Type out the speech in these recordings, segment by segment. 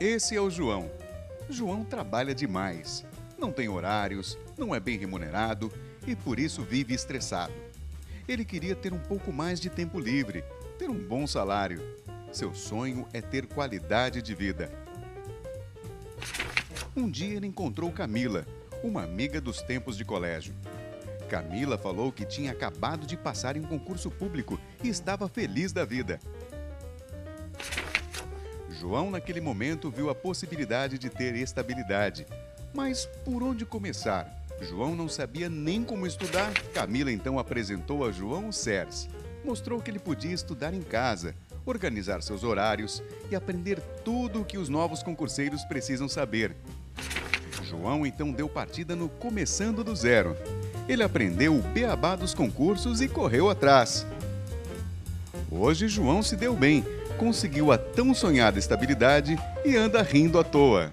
Esse é o João. João trabalha demais. Não tem horários, não é bem remunerado e por isso vive estressado. Ele queria ter um pouco mais de tempo livre, ter um bom salário. Seu sonho é ter qualidade de vida. Um dia ele encontrou Camila, uma amiga dos tempos de colégio. Camila falou que tinha acabado de passar em um concurso público e estava feliz da vida. João, naquele momento, viu a possibilidade de ter estabilidade. Mas por onde começar? João não sabia nem como estudar. Camila então apresentou a João o SERS. Mostrou que ele podia estudar em casa, organizar seus horários e aprender tudo o que os novos concurseiros precisam saber. João então deu partida no Começando do Zero. Ele aprendeu o beabá dos concursos e correu atrás. Hoje João se deu bem, conseguiu a tão sonhada estabilidade e anda rindo à toa.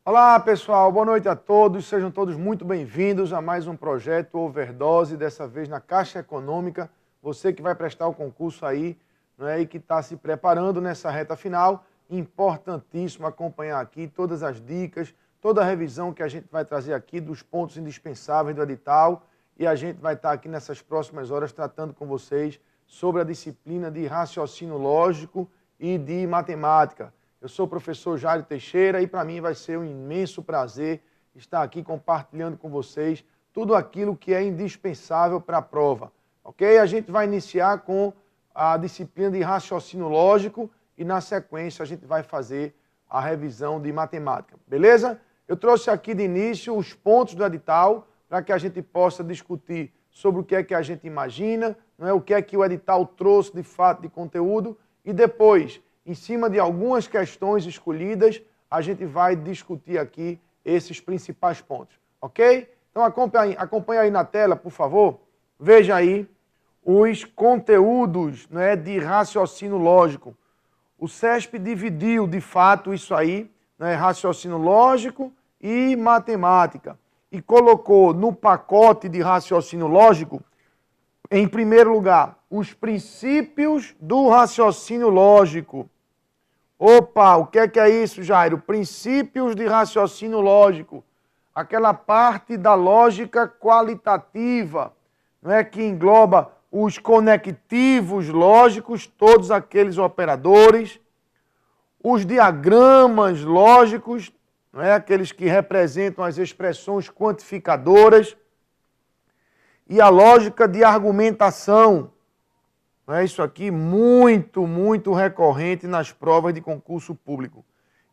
Olá pessoal, boa noite a todos, sejam todos muito bem-vindos a mais um projeto Overdose, dessa vez na Caixa Econômica. Você que vai prestar o concurso aí, e que está se preparando nessa reta final, importantíssimo acompanhar aqui todas as dicas, toda a revisão que a gente vai trazer aqui dos pontos indispensáveis do edital, e a gente vai estar aqui nessas próximas horas tratando com vocês sobre a disciplina de raciocínio lógico e de matemática. Eu sou o professor Jairo Teixeira e para mim vai ser um imenso prazer estar aqui compartilhando com vocês tudo aquilo que é indispensável para a prova, ok? A gente vai iniciar com a disciplina de raciocínio lógico e na sequência a gente vai fazer a revisão de matemática, beleza? Eu trouxe aqui de início os pontos do edital para que a gente possa discutir sobre o que é que a gente imagina, o que é que o edital trouxe de fato de conteúdo e depois, em cima de algumas questões escolhidas, a gente vai discutir aqui esses principais pontos, ok? Então acompanhe aí na tela, por favor. Veja aí os conteúdos de raciocínio lógico. O CESP dividiu, de fato, isso aí, raciocínio lógico e matemática. E colocou no pacote de raciocínio lógico, em primeiro lugar, os princípios do raciocínio lógico. Opa, o que é isso, Jairo? Princípios de raciocínio lógico. Aquela parte da lógica qualitativa, que engloba os conectivos lógicos, todos aqueles operadores, os diagramas lógicos, aqueles que representam as expressões quantificadoras, e a lógica de argumentação. Isso aqui muito recorrente nas provas de concurso público.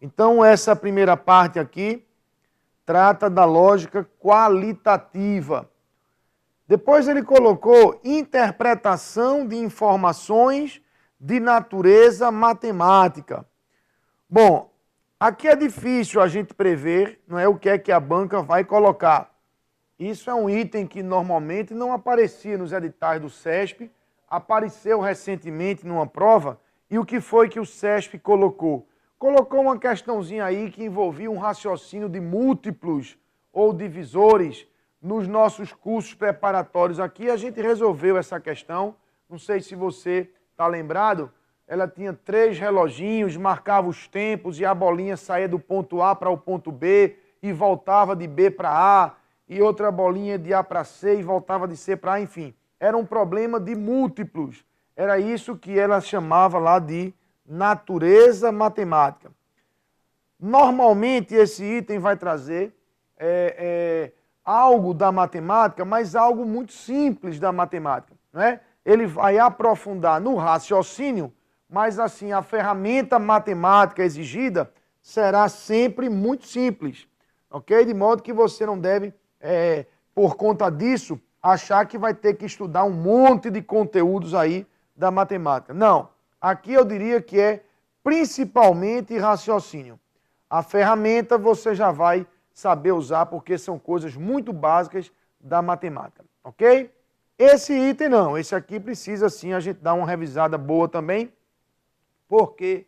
Então, essa primeira parte aqui trata da lógica qualitativa. Depois ele colocou interpretação de informações de natureza matemática. Bom, aqui é difícil a gente prever, o que é que a banca vai colocar. Isso é um item que normalmente não aparecia nos editais do CESP, apareceu recentemente numa prova, e o que foi que o CESP colocou? Colocou uma questãozinha aí que envolvia um raciocínio de múltiplos ou divisores nos nossos cursos preparatórios aqui. A gente resolveu essa questão, não sei se você está lembrado, ela tinha 3 reloginhos, marcava os tempos e a bolinha saía do ponto A para o ponto B e voltava de B para A, e outra bolinha de A para C e voltava de C para A, enfim. Era um problema de múltiplos. era isso que ela chamava lá de natureza matemática. Normalmente esse item vai trazer algo da matemática, mas algo muito simples da matemática, não é? Ele vai aprofundar no raciocínio, mas assim, a ferramenta matemática exigida será sempre muito simples, ok? De modo que você não deve, por conta disso, achar que vai ter que estudar um monte de conteúdos aí da matemática. Não, aqui eu diria que é principalmente raciocínio. A ferramenta você já vai saber usar porque são coisas muito básicas da matemática, ok? Esse item não, esse aqui precisa sim a gente dar uma revisada boa também, porque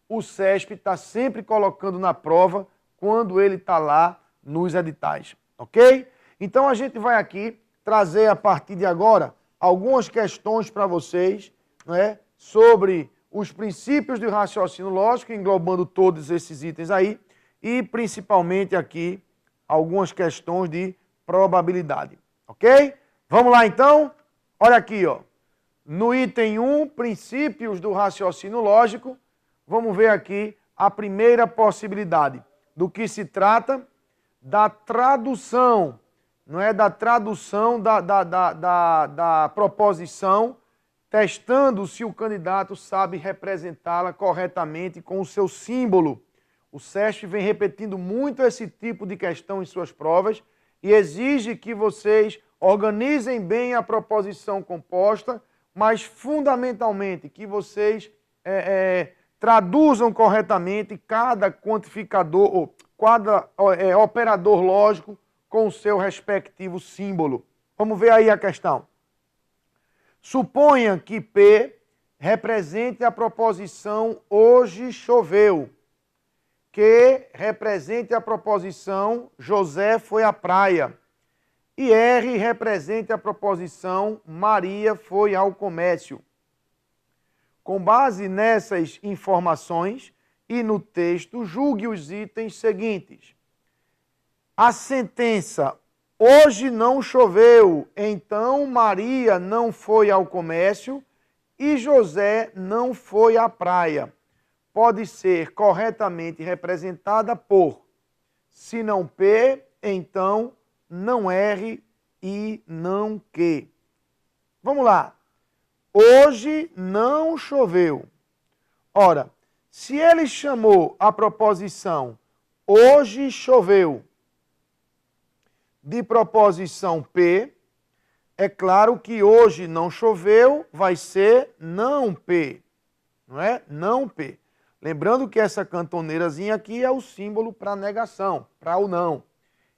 o CESP está sempre colocando na prova quando ele está lá nos editais, ok? Então a gente vai aqui trazer a partir de agora algumas questões para vocês, né, sobre os princípios de raciocínio lógico, englobando todos esses itens aí, e principalmente aqui algumas questões de probabilidade, ok? Vamos lá então? Olha aqui, ó. No item 1, princípios do raciocínio lógico, vamos ver aqui a primeira possibilidade. Do que se trata? Da tradução, não é? Da tradução da proposição, testando se o candidato sabe representá-la corretamente com o seu símbolo. O CESP vem repetindo muito esse tipo de questão em suas provas e exige que vocês organizem bem a proposição composta, mas fundamentalmente que vocês traduzam corretamente cada quantificador, ou cada operador lógico com o seu respectivo símbolo. Vamos ver aí a questão. Suponha que P represente a proposição hoje choveu. Q represente a proposição José foi à praia. E R represente a proposição Maria foi ao comércio. Com base nessas informações e no texto, julgue os itens seguintes. A sentença hoje não choveu, então Maria não foi ao comércio e José não foi à praia. Pode ser corretamente representada por, se não P, então não R e não Q. Vamos lá. Hoje não choveu. Ora, se ele chamou a proposição hoje choveu de proposição P, é claro que hoje não choveu vai ser não P, não é? Não P. Lembrando que essa cantoneirazinha aqui é o símbolo para negação, para o não.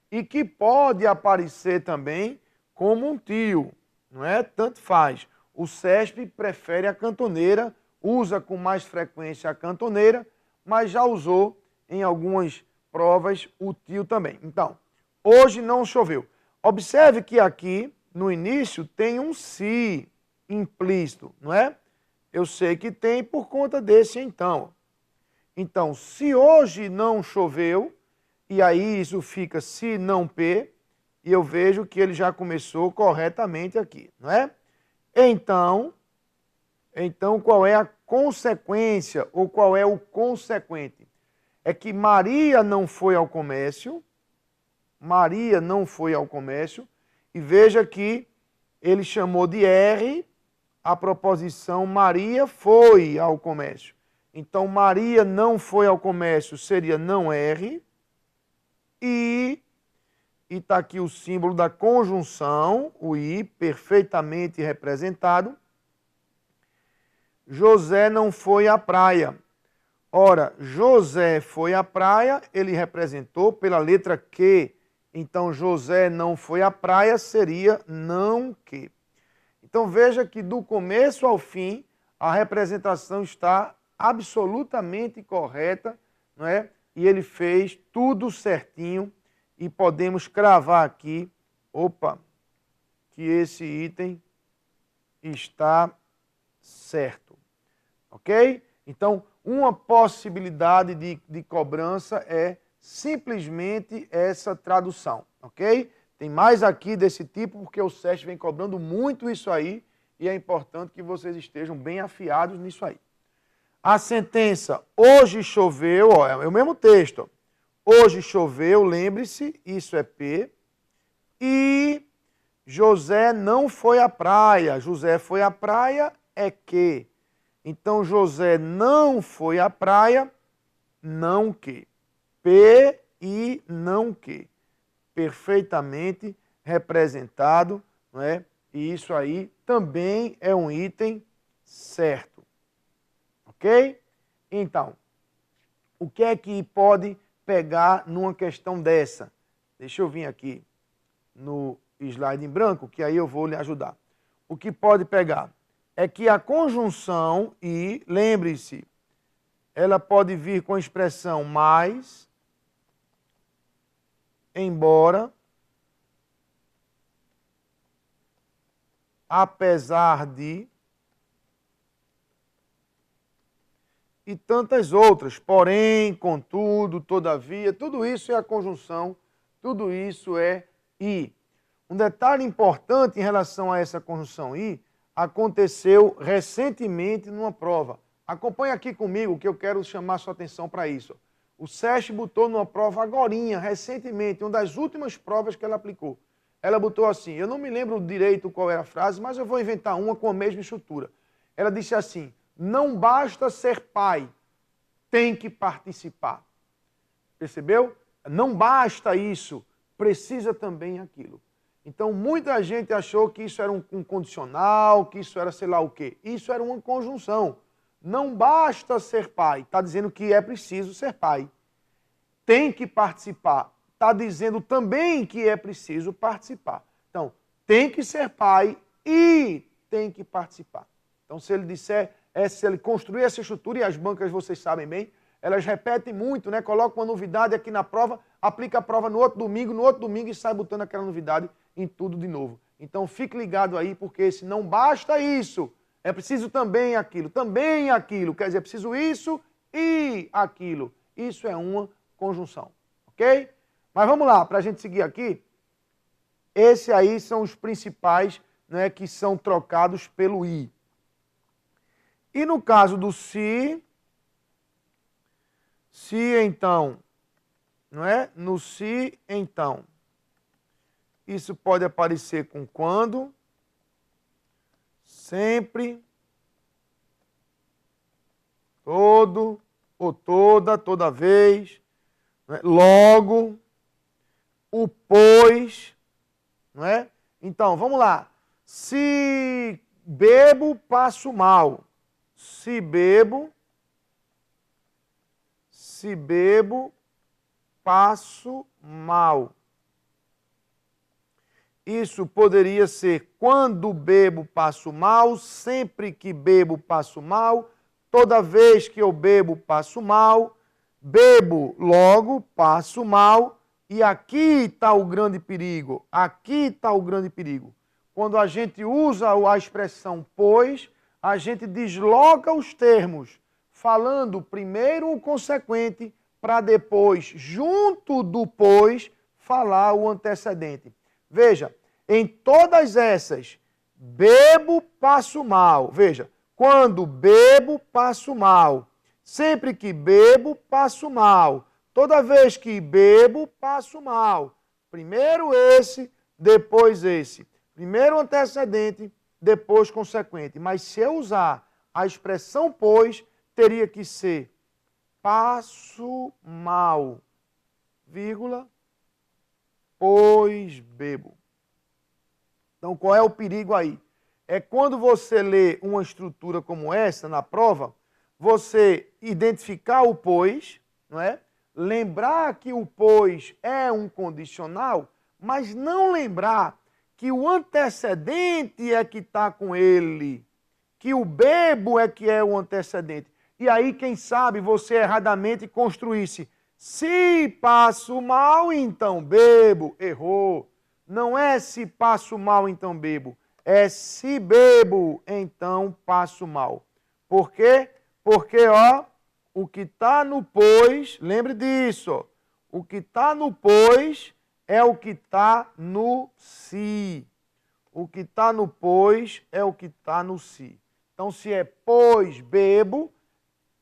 E que pode aparecer também como um tio, não é? Tanto faz. O CESP prefere a cantoneira, usa com mais frequência a cantoneira, mas já usou em algumas provas o tio também. Então, hoje não choveu. Observe que aqui, no início, tem um se implícito, não é? Eu sei que tem por conta desse então. Então, se hoje não choveu, e aí isso fica se não P, e eu vejo que ele já começou corretamente aqui, não é? Então qual é a consequência, ou qual é o consequente? É que Maria não foi ao comércio, e veja que ele chamou de R a proposição Maria foi ao comércio. Então, Maria não foi ao comércio seria não R, e está aqui o símbolo da conjunção, o I, perfeitamente representado. José não foi à praia. Ora, José foi à praia, ele representou pela letra Q. Então, José não foi à praia seria não Q. Então, veja que do começo ao fim, a representação está absolutamente correta, não é? E ele fez tudo certinho e podemos cravar aqui, que esse item está certo, ok? Então, uma possibilidade de cobrança é simplesmente essa tradução, ok? Tem mais aqui desse tipo porque o CESP vem cobrando muito isso aí e é importante que vocês estejam bem afiados nisso aí. A sentença, hoje choveu, ó, é o mesmo texto. Ó. Hoje choveu, lembre-se, isso é P. E José não foi à praia. José foi à praia é que. Então, José não foi à praia, não que. P e não que. Perfeitamente representado, não é? E isso aí também é um item certo. Ok? Então, o que é que pode pegar numa questão dessa? Deixa eu vir aqui no slide em branco, que aí eu vou lhe ajudar. O que pode pegar é que a conjunção e, lembre-se, ela pode vir com a expressão mais, embora, apesar de, e tantas outras, porém, contudo, todavia, tudo isso é a conjunção, tudo isso é e. Um detalhe importante em relação a essa conjunção e aconteceu recentemente numa prova. Acompanhe aqui comigo que eu quero chamar sua atenção para isso. O SESC botou numa prova agorinha, recentemente, uma das últimas provas que ela aplicou. Ela botou assim, eu não me lembro direito qual era a frase, mas eu vou inventar uma com a mesma estrutura. Ela disse assim, não basta ser pai, tem que participar. Percebeu? Não basta isso, precisa também aquilo. Então, muita gente achou que isso era um condicional, que isso era sei lá o quê. Isso era uma conjunção. Não basta ser pai, está dizendo que é preciso ser pai. Tem que participar, está dizendo também que é preciso participar. Então, tem que ser pai e tem que participar. Então, se ele disser, se ele construir essa estrutura, e as bancas vocês sabem bem, elas repetem muito, né? Coloca uma novidade aqui na prova, aplica a prova no outro domingo e sai botando aquela novidade em tudo de novo. Então, fique ligado aí, porque se não basta isso, é preciso também aquilo, quer dizer, é preciso isso e aquilo. Isso é uma conjunção, ok? Mas vamos lá, para a gente seguir aqui, esses aí são os principais, né, que são trocados pelo i. E no caso do se então, não é? No se então, isso pode aparecer com quando, sempre, todo ou toda, toda vez, não é? Logo, o pois, não é? Então, vamos lá. Se bebo, passo mal. Se bebo, passo mal. Isso poderia ser quando bebo, passo mal, sempre que bebo, passo mal, toda vez que eu bebo, passo mal, bebo, logo, passo mal, e aqui está o grande perigo, aqui está o grande perigo. Quando a gente usa a expressão pois, a gente desloca os termos, falando primeiro o consequente, para depois, junto do pois, falar o antecedente. Veja, em todas essas, bebo, passo mal. Veja, quando bebo, passo mal. Sempre que bebo, passo mal. Toda vez que bebo, passo mal. Primeiro esse, depois esse. Primeiro antecedente, depois consequente. Mas se eu usar a expressão pois, teria que ser passo mal, vírgula, pois bebo. Então, qual é o perigo aí? É quando você lê uma estrutura como essa na prova, você identificar o pois, não é? Lembrar que o pois é um condicional, mas não lembrar que o antecedente é que está com ele, que o bebo é que é o antecedente. E aí, quem sabe, você erradamente construísse, se passo mal, então bebo. Errou. Não é se passo mal, então bebo. É se bebo, então passo mal. Por quê? Porque, ó, o que está no pois, lembre disso, ó, o que está no pois é o que está no se. O que está no pois é o que está no se. Então, se é pois bebo,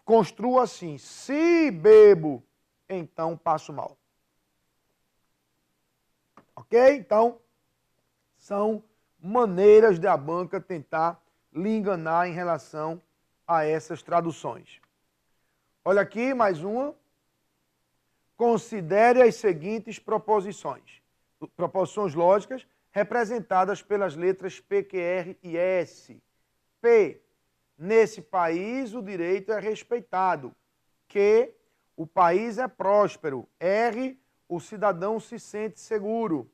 construa assim. Se bebo, então passo mal. Ok? Então, são maneiras da banca tentar lhe enganar em relação a essas traduções. Olha aqui, mais uma. Considere as seguintes proposições. Proposições lógicas representadas pelas letras P, Q, R e S. P. Nesse país o direito é respeitado. Q. O país é próspero. R. O cidadão se sente seguro.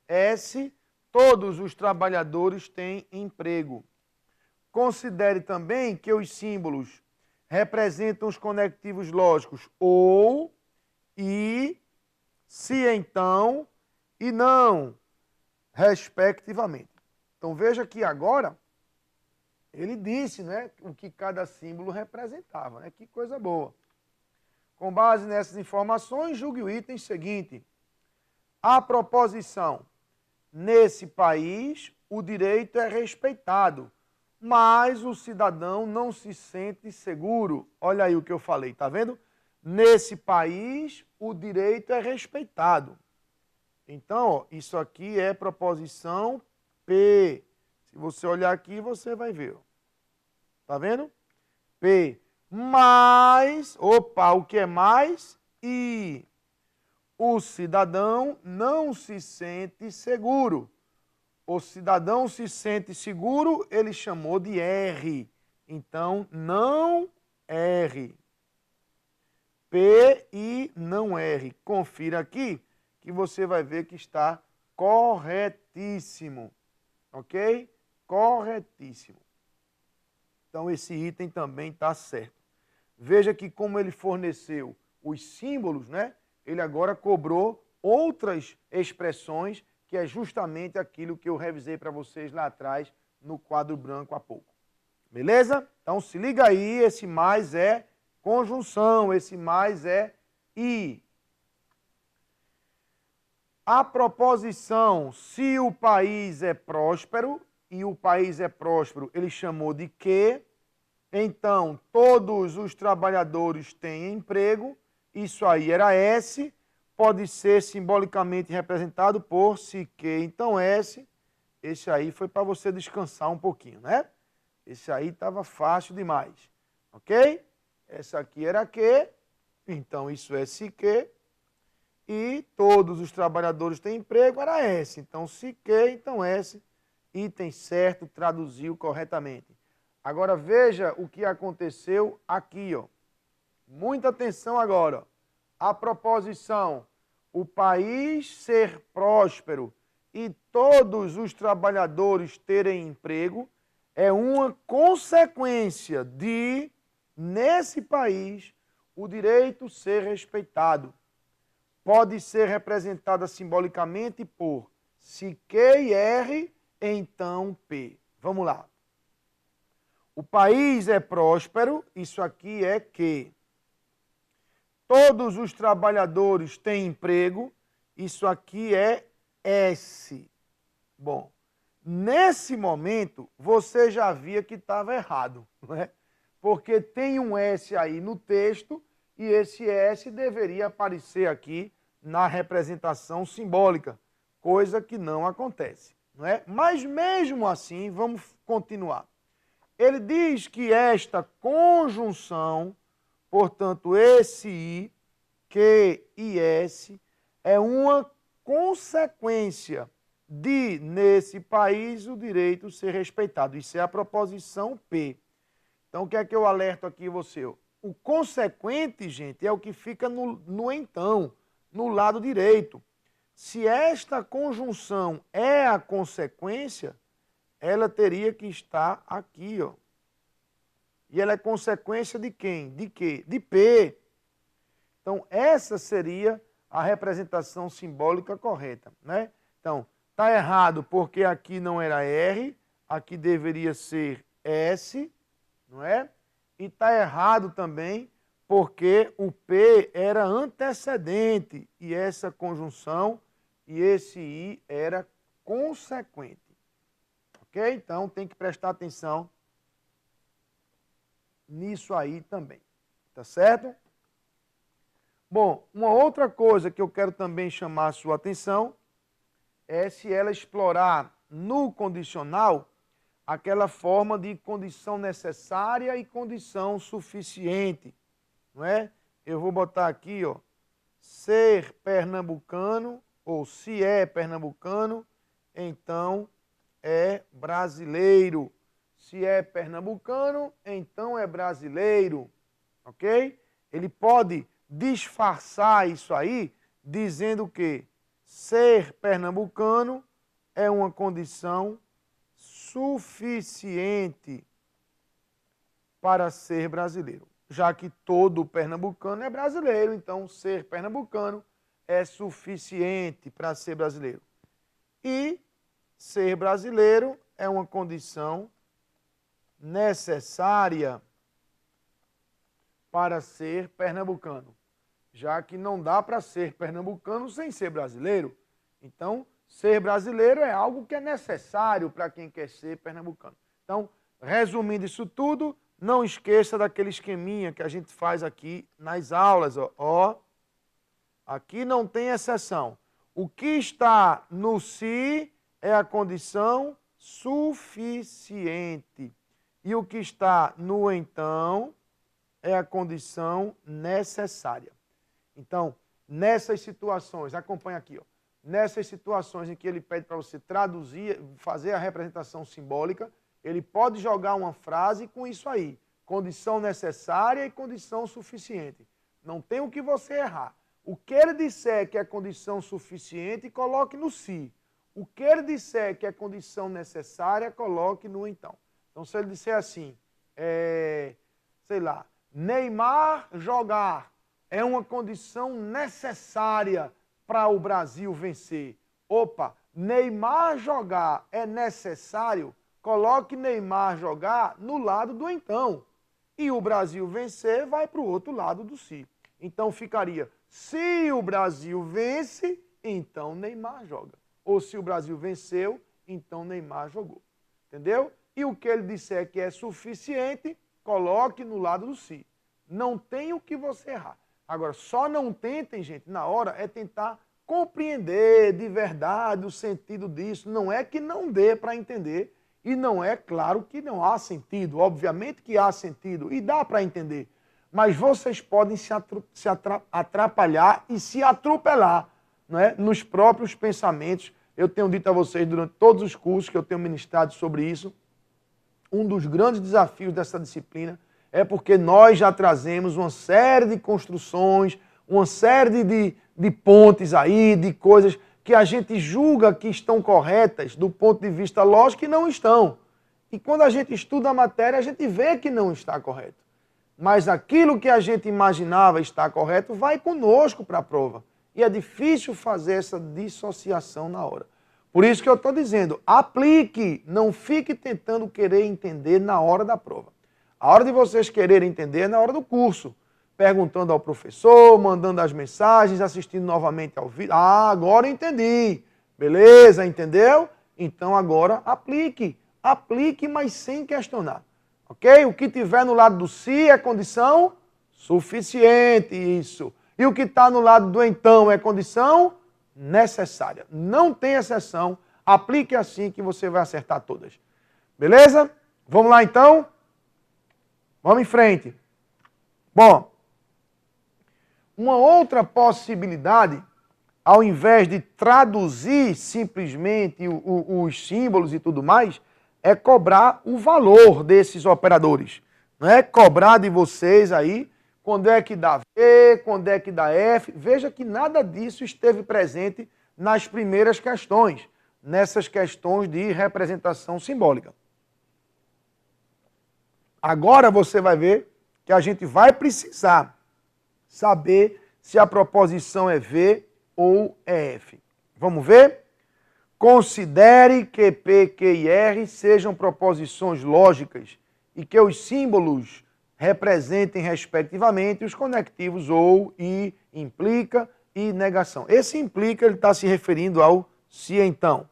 S. Todos os trabalhadores têm emprego. Considere também que os símbolos representam os conectivos lógicos ou, e, se então e não, respectivamente. Então veja que agora ele disse, né, o que cada símbolo representava, né? Que coisa boa. Com base nessas informações, julgue o item seguinte. A proposição: nesse país o direito é respeitado, mas o cidadão não se sente seguro. Olha aí o que eu falei, tá vendo? Nesse país o direito é respeitado. Então, ó, isso aqui é proposição P. Se você olhar aqui, você vai ver. Ó. Tá vendo? P. Mas, opa, o que é mais? I. O cidadão não se sente seguro. O cidadão se sente seguro, ele chamou de R. Então, não R. P e não R. Confira aqui que você vai ver que está corretíssimo. Ok? Corretíssimo. Então, esse item também está certo. Veja que como ele forneceu os símbolos, né? Ele agora cobrou outras expressões, que é justamente aquilo que eu revisei para vocês lá atrás no quadro branco há pouco. Beleza? Então se liga aí, esse mais é conjunção, esse mais é i. A proposição, se o país é próspero, e o país é próspero, ele chamou de que, então todos os trabalhadores têm emprego, isso aí era S, pode ser simbolicamente representado por se que, então S, esse aí foi para você descansar um pouquinho, né? Esse aí estava fácil demais, ok? Essa aqui era que, então isso é se que, e todos os trabalhadores têm emprego, era S. Então se que, então S, item certo, traduziu corretamente. Agora veja o que aconteceu aqui, ó. Muita atenção agora, ó. A proposição, o país ser próspero e todos os trabalhadores terem emprego, é uma consequência de, nesse país, o direito ser respeitado. Pode ser representada simbolicamente por se Q e R, então P. Vamos lá. O país é próspero, isso aqui é Q. Todos os trabalhadores têm emprego, isso aqui é S. Bom, nesse momento, você já via que estava errado, não é? Porque tem um S aí no texto e esse S deveria aparecer aqui na representação simbólica, coisa que não acontece, não é? Mas mesmo assim, vamos continuar. Ele diz que esta conjunção, portanto, esse I, Q e S, é uma consequência de, nesse país, o direito ser respeitado. Isso é a proposição P. Então, o que é que eu alerto aqui você? O consequente, gente, é o que fica no então, no lado direito. Se esta conjunção é a consequência, ela teria que estar aqui, ó. E ela é consequência de quem? De quê? De P. Então, essa seria a representação simbólica correta, né? Então, está errado porque aqui não era R, aqui deveria ser S, não é? E está errado também porque o P era antecedente e essa conjunção e esse I era consequente. Ok? Então tem que prestar atenção nisso aí também. Tá certo? Bom, uma outra coisa que eu quero também chamar a sua atenção é se ela explorar no condicional aquela forma de condição necessária e condição suficiente, não é? Eu vou botar aqui, ó, ser pernambucano, ou se é pernambucano, então é brasileiro. Se é pernambucano, então é brasileiro, ok? Ele pode disfarçar isso aí, dizendo que ser pernambucano é uma condição suficiente para ser brasileiro. Já que todo pernambucano é brasileiro, então ser pernambucano é suficiente para ser brasileiro. E ser brasileiro é uma condição necessária para ser pernambucano, já que não dá para ser pernambucano sem ser brasileiro. Então, ser brasileiro é algo que é necessário para quem quer ser pernambucano. Então, resumindo isso tudo, não esqueça daquele esqueminha que a gente faz aqui nas aulas. Ó, aqui não tem exceção. O que está no se é a condição suficiente. E o que está no então é a condição necessária. Então, nessas situações, acompanha aqui, ó. Nessas situações em que ele pede para você traduzir, fazer a representação simbólica, ele pode jogar uma frase com isso aí. Condição necessária e condição suficiente. Não tem o que você errar. O que ele disser que é condição suficiente, coloque no se. O que ele disser que é condição necessária, coloque no então. Então, se ele disser assim, sei lá, Neymar jogar é uma condição necessária para o Brasil vencer. Opa, Neymar jogar é necessário, coloque Neymar jogar no lado do então. E o Brasil vencer vai para o outro lado do se. Então ficaria, se o Brasil vence, então Neymar joga. Ou se o Brasil venceu, então Neymar jogou. Entendeu? E o que ele disser que é suficiente, coloque no lado do se. Não tem o que você errar. Agora, só não tentem, gente, na hora, é tentar compreender de verdade o sentido disso. Não é que não dê para entender e não é claro que não há sentido. Obviamente que há sentido e dá para entender. Mas vocês podem se atrapalhar e se atropelar, não é? Nos próprios pensamentos. Eu tenho dito a vocês durante todos os cursos que eu tenho ministrado sobre isso. Um dos grandes desafios dessa disciplina é porque nós já trazemos uma série de construções, uma série de pontes aí, de coisas que a gente julga que estão corretas do ponto de vista lógico e não estão. E quando a gente estuda a matéria, a gente vê que não está correto. Mas aquilo que a gente imaginava estar correto vai conosco para a prova. E é difícil fazer essa dissociação na hora. Por isso que eu estou dizendo, aplique, não fique tentando querer entender na hora da prova. A hora de vocês quererem entender é na hora do curso. Perguntando ao professor, mandando as mensagens, assistindo novamente ao vídeo. Ah, agora entendi. Beleza, entendeu? Então agora aplique. Aplique, mas sem questionar. Ok? O que tiver no lado do se é condição suficiente, isso. E o que está no lado do então é condição necessária. Não tem exceção. Aplique assim que você vai acertar todas. Beleza? Vamos lá então? Vamos em frente. Bom, uma outra possibilidade, ao invés de traduzir simplesmente os símbolos e tudo mais, é cobrar o valor desses operadores. Não é cobrar de vocês aí quando é que dá V, quando é que dá F. Veja que nada disso esteve presente nas primeiras questões, nessas questões de representação simbólica. Agora você vai ver que a gente vai precisar saber se a proposição é V ou é F. Vamos ver? Considere que P, Q e R sejam proposições lógicas e que os símbolos representem, respectivamente, os conectivos ou, e, implica e negação. Esse implica, ele está se referindo ao se então.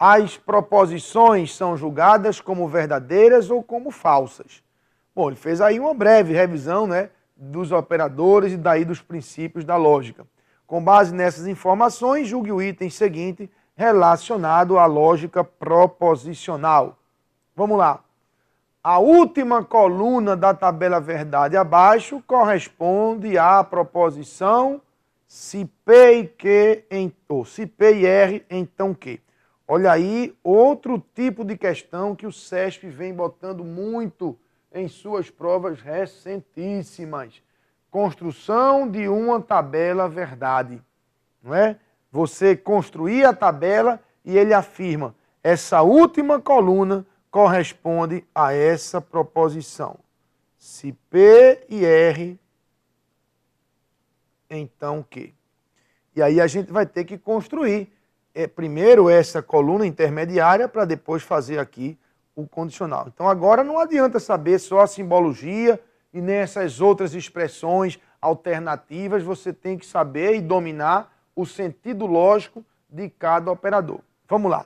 as proposições são julgadas como verdadeiras ou como falsas. Bom, ele fez aí uma breve revisão, né, dos operadores e daí dos princípios da lógica. Com base nessas informações, julgue o item seguinte relacionado à lógica proposicional. Vamos lá. A última coluna da tabela verdade abaixo corresponde à proposição se P e Q, ou se P e R, então Q. Olha aí, outro tipo de questão que o CESP vem botando muito em suas provas recentíssimas. Construção de uma tabela verdade. Não é? Você construir a tabela e ele afirma, essa última coluna corresponde a essa proposição. Se P e R, então Q. E aí a gente vai ter que construir primeiro essa coluna intermediária para depois fazer aqui o condicional. Então agora não adianta saber só a simbologia e nem essas outras expressões alternativas, você tem que saber e dominar o sentido lógico de cada operador. Vamos lá.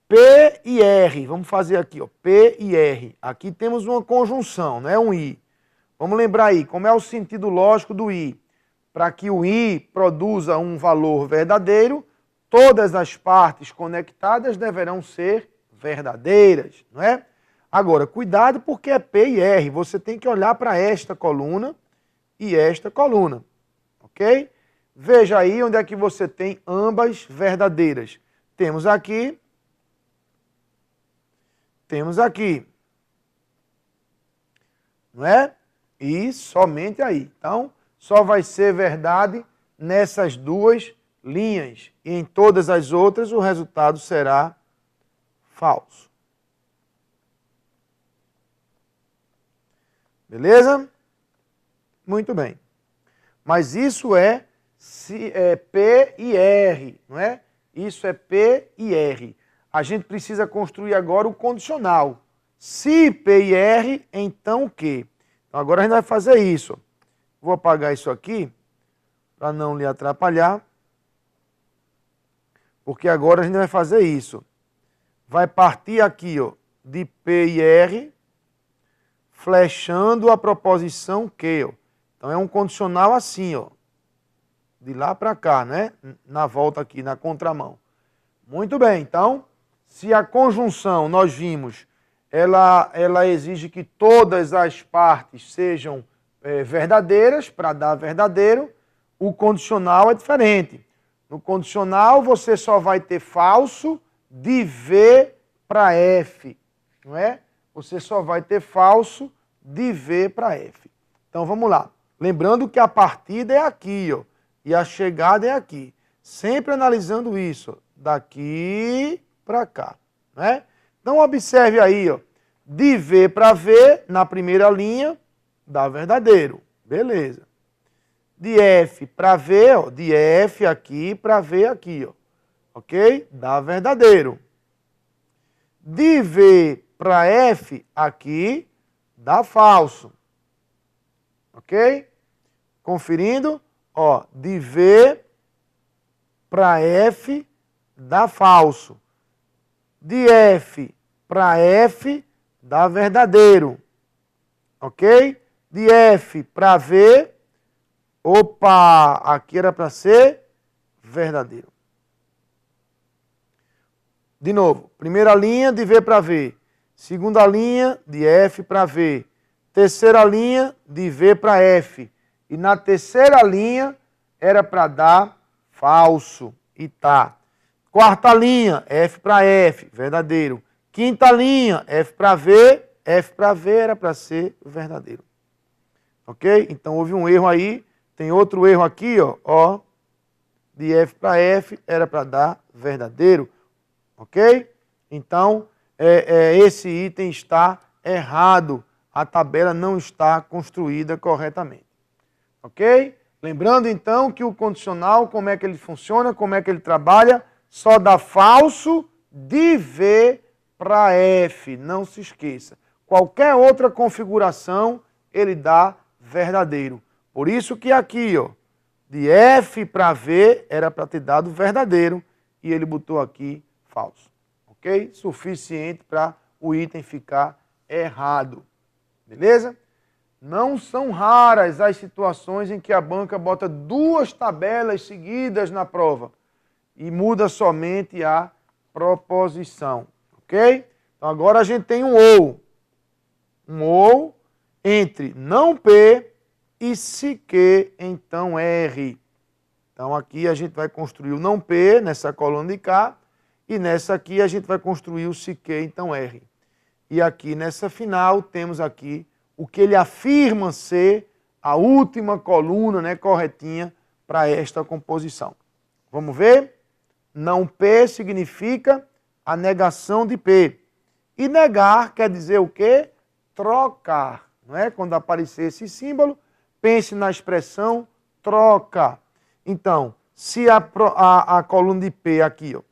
P e R, vamos fazer aqui, ó, P e R. Aqui temos uma conjunção, não é um I. Vamos lembrar aí, como é o sentido lógico do I? Para que o I produza um valor verdadeiro, todas as partes conectadas deverão ser verdadeiras, não é? Agora, cuidado porque é P e R, você tem que olhar para esta coluna e esta coluna, ok? Veja aí onde é que você tem ambas verdadeiras. Temos aqui, não é? E somente aí. Então, só vai ser verdade nessas duas linhas. E em todas as outras, o resultado será falso. Beleza? Muito bem. Mas isso é P e R, não é? Isso é P e R. A gente precisa construir agora o condicional. Se P e R, então o quê? Então agora a gente vai fazer isso. Vou apagar isso aqui, para não lhe atrapalhar. Porque agora a gente vai fazer isso. Vai partir aqui, ó, de P e R, flechando a proposição Q. Ó. Então é um condicional assim, ó, de lá para cá, né? Na volta aqui, na contramão. Muito bem, então, se a conjunção, nós vimos, ela exige que todas as partes sejam verdadeiras, para dar verdadeiro, o condicional é diferente. No condicional, você só vai ter falso de V para F, não é? Você só vai ter falso de V para F. Então, vamos lá. Lembrando que a partida é aqui, ó, e a chegada é aqui. Sempre analisando isso, ó, daqui para cá, né? Então, observe aí, ó, de V para V, na primeira linha, dá verdadeiro. Beleza. De F para V, ó, de F aqui para V aqui, ó. Ok? Dá verdadeiro. De V para F aqui, dá falso. Ok? Conferindo, ó, de V para F dá falso. De F para F dá verdadeiro. Ok? De F para V, opa, aqui era para ser verdadeiro. De novo, primeira linha de V para V. Segunda linha de F para V. Terceira linha de V para F. E na terceira linha era para dar falso. E tá. Quarta linha, F para F, verdadeiro. Quinta linha, F para V era para ser verdadeiro. Ok? Então houve um erro aí. Tem outro erro aqui, ó. De F para F era para dar verdadeiro. Ok? Então, esse item está errado. A tabela não está construída corretamente. Ok? Lembrando, então, que o condicional, como é que ele funciona, como é que ele trabalha, só dá falso de V para F. Não se esqueça. Qualquer outra configuração, ele dá verdadeiro. Por isso que aqui, ó, de F para V, era para ter dado verdadeiro, e ele botou aqui falso. Ok? Suficiente para o item ficar errado. Beleza? Não são raras as situações em que a banca bota duas tabelas seguidas na prova e muda somente a proposição. Ok? Então agora a gente tem um ou. Um ou entre não P e se que, então R. Então aqui a gente vai construir o não P nessa coluna de cá e nessa aqui a gente vai construir o se que, então R. E aqui nessa final temos aqui o que ele afirma ser a última coluna, né, corretinha para esta composição. Vamos ver? Não P significa a negação de P. E negar quer dizer o quê? Trocar. Não é? Quando aparecer esse símbolo, pense na expressão troca. Então, se a coluna de P aqui, ó,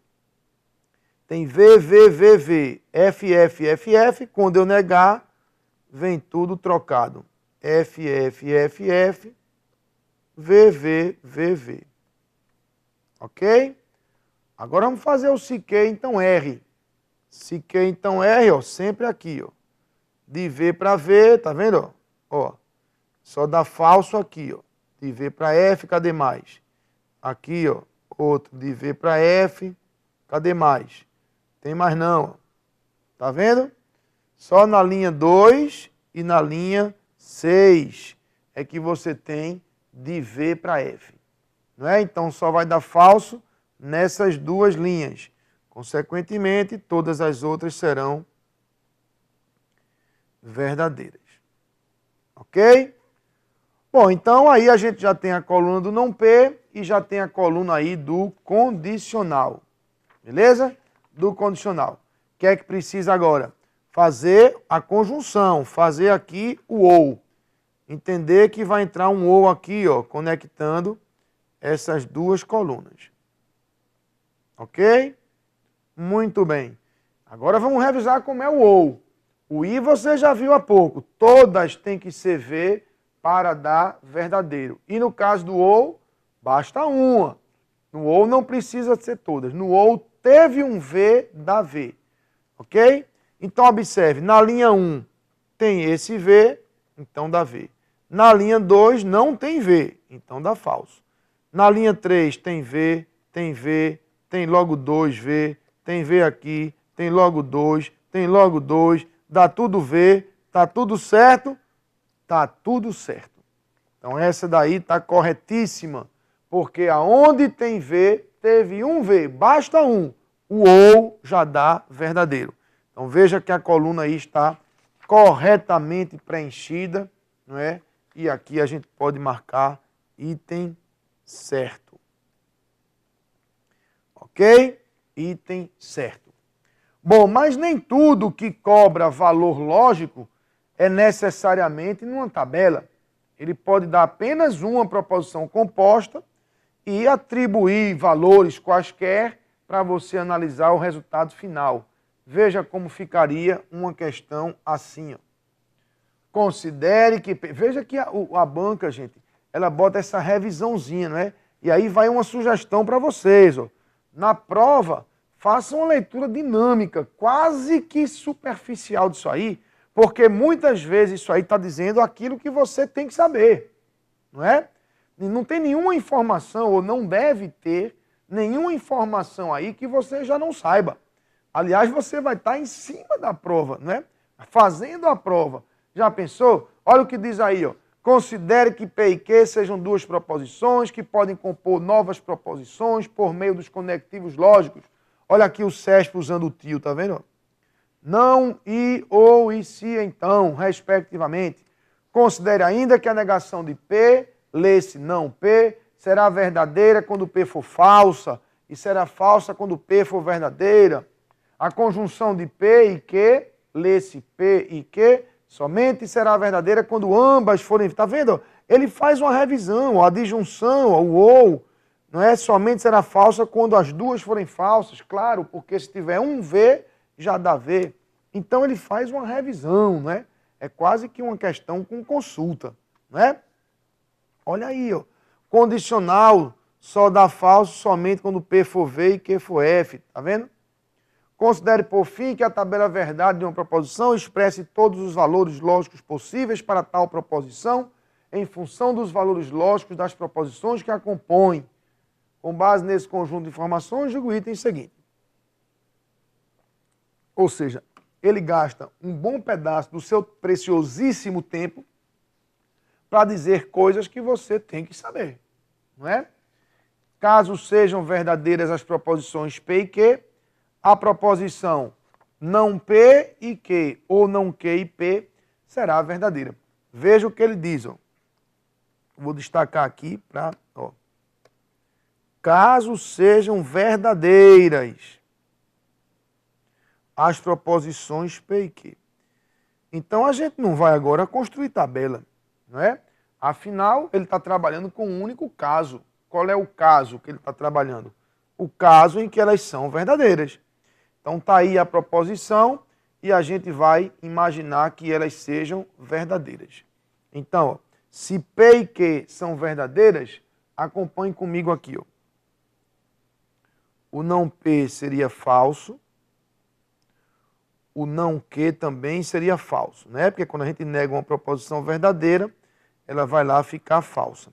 tem V, V, V, V, F, F, F, F, quando eu negar, vem tudo trocado. F, F, F, F, V, V, V, V. Ok? Agora vamos fazer o se que, então R. Se que, então R, ó, sempre aqui, ó. De V para V, tá vendo? Ó, só dá falso aqui, ó. De V para F, cadê mais? Aqui, ó, outro de V para F, cadê mais? Tem mais não, ó. Tá vendo? Só na linha 2 e na linha 6 é que você tem de V para F. Não é? Então só vai dar falso nessas duas linhas. Consequentemente, todas as outras serão verdadeiras. Ok? Bom, então aí a gente já tem a coluna do não P e já tem a coluna aí do condicional. Beleza? Do condicional. O que é que precisa agora? Fazer a conjunção, fazer aqui o ou. Entender que vai entrar um ou aqui, ó, conectando essas duas colunas. Ok? Muito bem. Agora vamos revisar como é o ou. O I você já viu há pouco. Todas têm que ser V para dar verdadeiro. E no caso do ou, basta uma. No ou não precisa ser todas. No ou teve um V, dá V. Ok? Então observe, na linha 1 tem esse V, então dá V. Na linha 2 não tem V, então dá falso. Na linha 3 tem V, tem logo 2V, tem V aqui, tem logo 2, tem logo 2, dá tudo V, tá tudo certo? Tá tudo certo. Então essa daí tá corretíssima, porque aonde tem V, teve um V, basta um. O ou já dá verdadeiro. Então veja que a coluna aí está corretamente preenchida, não é? E aqui a gente pode marcar item certo. Ok? Item certo. Bom, mas nem tudo que cobra valor lógico é necessariamente numa tabela. Ele pode dar apenas uma proposição composta e atribuir valores quaisquer para você analisar o resultado final. Veja como ficaria uma questão assim, ó. Considere que... Veja que a banca, gente, ela bota essa revisãozinha, não é? E aí vai uma sugestão para vocês, ó. Na prova, façam uma leitura dinâmica, quase que superficial disso aí, porque muitas vezes isso aí está dizendo aquilo que você tem que saber, não é? E não tem nenhuma informação, ou não deve ter nenhuma informação aí que você já não saiba. Aliás, você vai estar em cima da prova, não é? Fazendo a prova. Já pensou? Olha o que diz aí, ó. Considere que P e Q sejam duas proposições que podem compor novas proposições por meio dos conectivos lógicos. Olha aqui o CESP usando o tio, tá vendo? Não, e, ou, e, se, então, respectivamente. Considere ainda que a negação de P, lê-se não P, será verdadeira quando P for falsa e será falsa quando P for verdadeira. A conjunção de P e Q, lê-se P e Q, somente será verdadeira quando ambas forem... Está vendo? Ele faz uma revisão, a disjunção, o ou, não é? Somente será falsa quando as duas forem falsas, claro, porque se tiver um V, já dá V. Então ele faz uma revisão, não é? É quase que uma questão com consulta, não é? Olha aí, ó. Condicional só dá falso somente quando P for V e Q for F, tá vendo? Considere, por fim, que a tabela verdade de uma proposição expresse todos os valores lógicos possíveis para tal proposição em função dos valores lógicos das proposições que a compõem. Com base nesse conjunto de informações, julgue o item seguinte. Ou seja, ele gasta um bom pedaço do seu preciosíssimo tempo para dizer coisas que você tem que saber, não é? Caso sejam verdadeiras as proposições P e Q, a proposição não P e Q ou não Q e P será verdadeira. Veja o que ele diz. Ó. Vou destacar aqui para... Caso sejam verdadeiras as proposições P e Q. Então, a gente não vai agora construir tabela, não é? Afinal, ele está trabalhando com um único caso. Qual é o caso que ele está trabalhando? O caso em que elas são verdadeiras. Então, está aí a proposição e a gente vai imaginar que elas sejam verdadeiras. Então, ó, se P e Q são verdadeiras, acompanhe comigo aqui. Ó. O não P seria falso. O não Q também seria falso, né? Porque quando a gente nega uma proposição verdadeira, ela vai lá ficar falsa.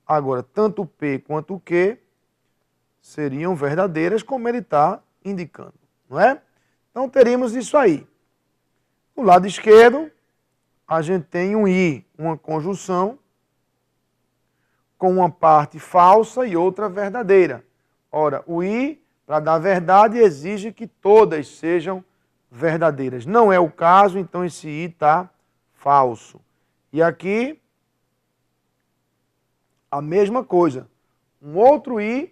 Agora, tanto o P quanto o Q seriam verdadeiras, como ele está indicando, não é? Então, teríamos isso aí. No lado esquerdo, a gente tem um I, uma conjunção, com uma parte falsa e outra verdadeira. Ora, o I, para dar verdade, exige que todas sejam verdadeiras. Não é o caso, então esse I está falso. E aqui, a mesma coisa. Um outro I,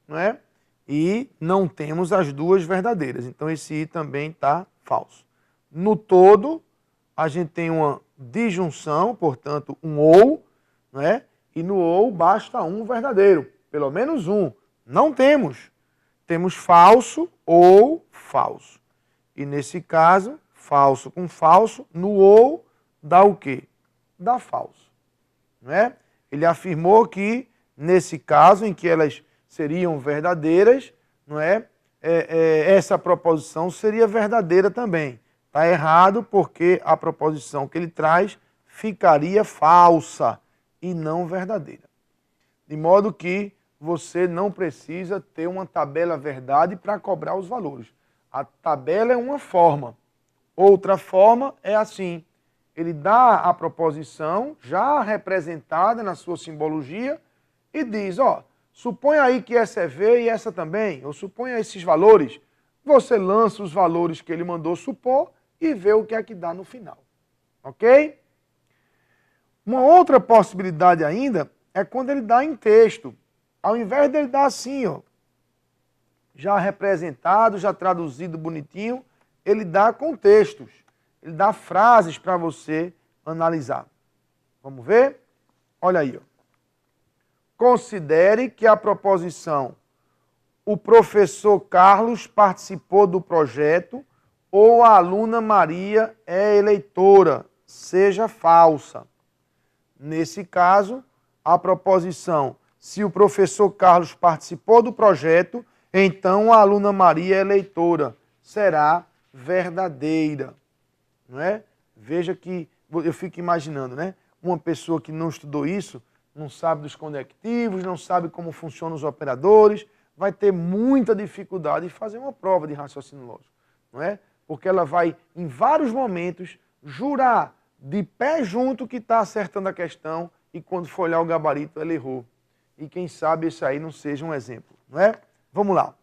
não é? E não temos as duas verdadeiras. Então esse I também está falso. No todo, a gente tem uma disjunção, portanto, um ou, não é? E no ou basta um verdadeiro, pelo menos um. Não temos. Temos falso ou falso. E nesse caso, falso com falso, no ou dá o quê? Dá falso. Não é? Ele afirmou que, nesse caso, em que elas seriam verdadeiras, não é? Essa proposição seria verdadeira também. Está errado porque a proposição que ele traz ficaria falsa e não verdadeira. De modo que você não precisa ter uma tabela verdade para cobrar os valores. A tabela é uma forma. Outra forma é assim. Ele dá a proposição já representada na sua simbologia e diz, ó, suponha aí que essa é V e essa também, ou suponha esses valores. Você lança os valores que ele mandou supor e vê o que é que dá no final. Ok? Uma outra possibilidade ainda é quando ele dá em texto. Ao invés dele dar assim, ó, já representado, já traduzido bonitinho, ele dá contextos, ele dá frases para você analisar. Vamos ver? Olha aí. Ó. Considere que a proposição o professor Carlos participou do projeto ou a aluna Maria é eleitora, seja falsa. Nesse caso, a proposição se o professor Carlos participou do projeto, então a aluna Maria é eleitora, será verdadeira. Não é? Veja que, eu fico imaginando, né? Uma pessoa que não estudou isso, não sabe dos conectivos, não sabe como funcionam os operadores, vai ter muita dificuldade em fazer uma prova de raciocínio lógico. Não é? Porque ela vai, em vários momentos, jurar de pé junto que está acertando a questão e quando for olhar o gabarito ela errou. E quem sabe esse aí não seja um exemplo, não é? Vamos lá.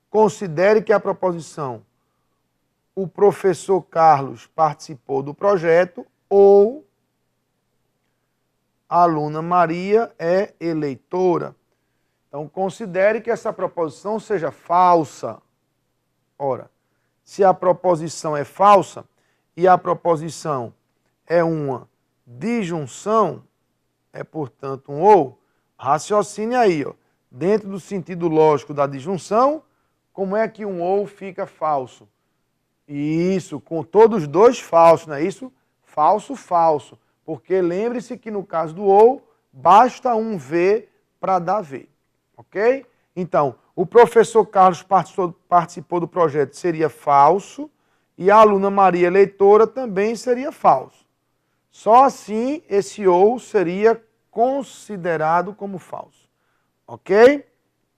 Considere que a proposição o professor Carlos participou do projeto ou a aluna Maria é eleitora. Então, considere que essa proposição seja falsa. Ora, se a proposição é falsa e a proposição é uma disjunção, é, portanto, um ou, raciocine aí, ó, dentro do sentido lógico da disjunção, como é que um ou fica falso? Isso, com todos os dois falsos, não é isso? Falso, falso. Porque lembre-se que no caso do ou, basta um V para dar V. Ok? Então, o professor Carlos participou do projeto seria falso e a aluna Maria leitora também seria falso. Só assim esse ou seria considerado como falso. Ok?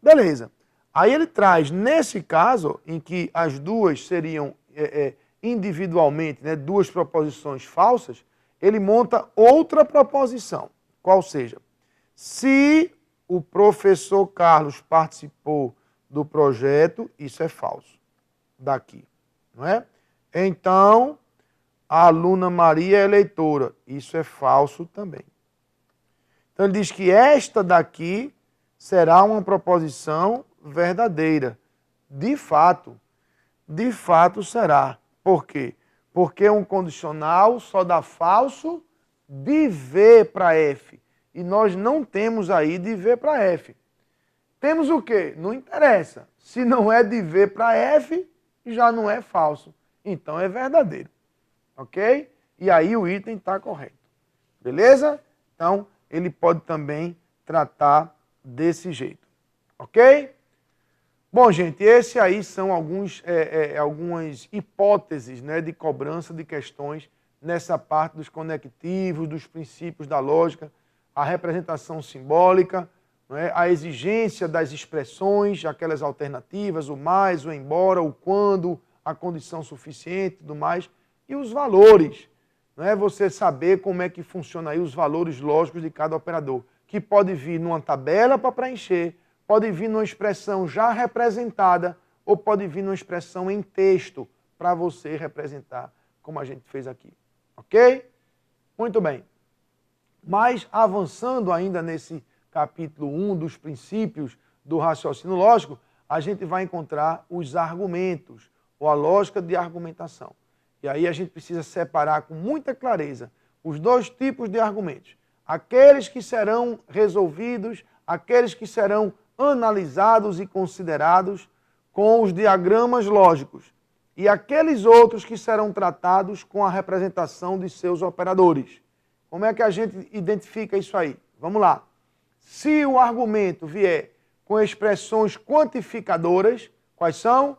Beleza. Aí ele traz, nesse caso, em que as duas seriam individualmente, né, duas proposições falsas, ele monta outra proposição. Qual seja, se o professor Carlos participou do projeto, isso é falso. Daqui, não é? Então, a aluna Maria é leitora. Isso é falso também. Então, ele diz que esta daqui será uma proposição verdadeira. De fato será. Por quê? Porque um condicional só dá falso de V para F. E nós não temos aí de V para F. Temos o quê? Não interessa. Se não é de V para F, já não é falso. Então é verdadeiro. Ok? E aí o item está correto. Beleza? Então, ele pode também tratar desse jeito. Ok? Bom, gente, esse aí são algumas hipóteses, né, de cobrança de questões nessa parte dos conectivos, dos princípios da lógica, a representação simbólica, né, a exigência das expressões, aquelas alternativas, o mais, o embora, o quando, a condição suficiente e tudo mais, e os valores. Né, você saber como é que funciona aí os valores lógicos de cada operador, que pode vir numa tabela para preencher, pode vir numa expressão já representada ou pode vir numa expressão em texto para você representar, como a gente fez aqui. Ok? Muito bem. Mas avançando ainda nesse capítulo 1 dos princípios do raciocínio lógico, a gente vai encontrar os argumentos, ou a lógica de argumentação. E aí a gente precisa separar com muita clareza os dois tipos de argumentos. Aqueles que serão resolvidos, aqueles que serão analisados e considerados com os diagramas lógicos e aqueles outros que serão tratados com a representação de seus operadores. Como é que a gente identifica isso aí? Vamos lá. Se o argumento vier com expressões quantificadoras, quais são?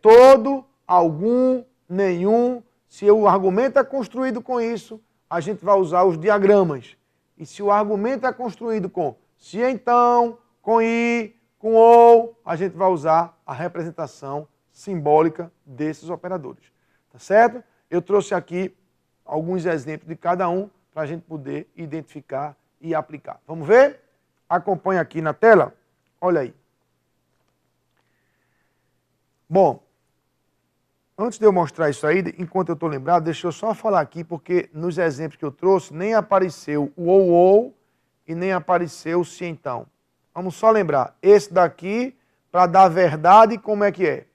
Todo, algum, nenhum. Se o argumento é construído com isso, a gente vai usar os diagramas. E se o argumento é construído com se então, com i, com ou, a gente vai usar a representação simbólica desses operadores. Tá certo? Eu trouxe aqui alguns exemplos de cada um para a gente poder identificar e aplicar. Vamos ver? Acompanhe aqui na tela. Olha aí. Bom, antes de eu mostrar isso aí, enquanto eu estou lembrado, deixa eu só falar aqui, porque nos exemplos que eu trouxe, nem apareceu o ou e nem apareceu o se então. Vamos só lembrar, esse daqui, para dar verdade, como é que é?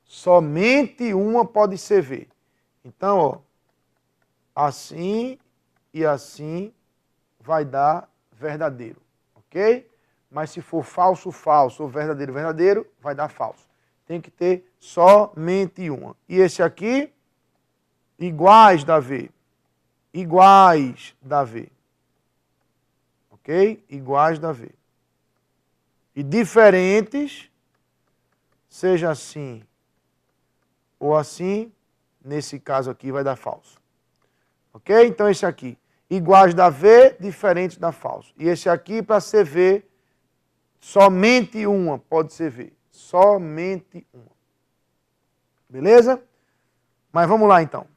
Somente uma pode ser V. Então, ó, assim e assim vai dar verdadeiro, ok? Mas se for falso, falso, ou verdadeiro, verdadeiro, vai dar falso. Tem que ter somente uma. E esse aqui, iguais da V. Iguais da V. Ok? Iguais da V. E diferentes, seja assim ou assim, nesse caso aqui vai dar falso. Ok? Então esse aqui, iguais da V, diferentes da falso. E esse aqui, para ser V, somente uma pode ser V. Somente uma. Beleza? Mas vamos lá então.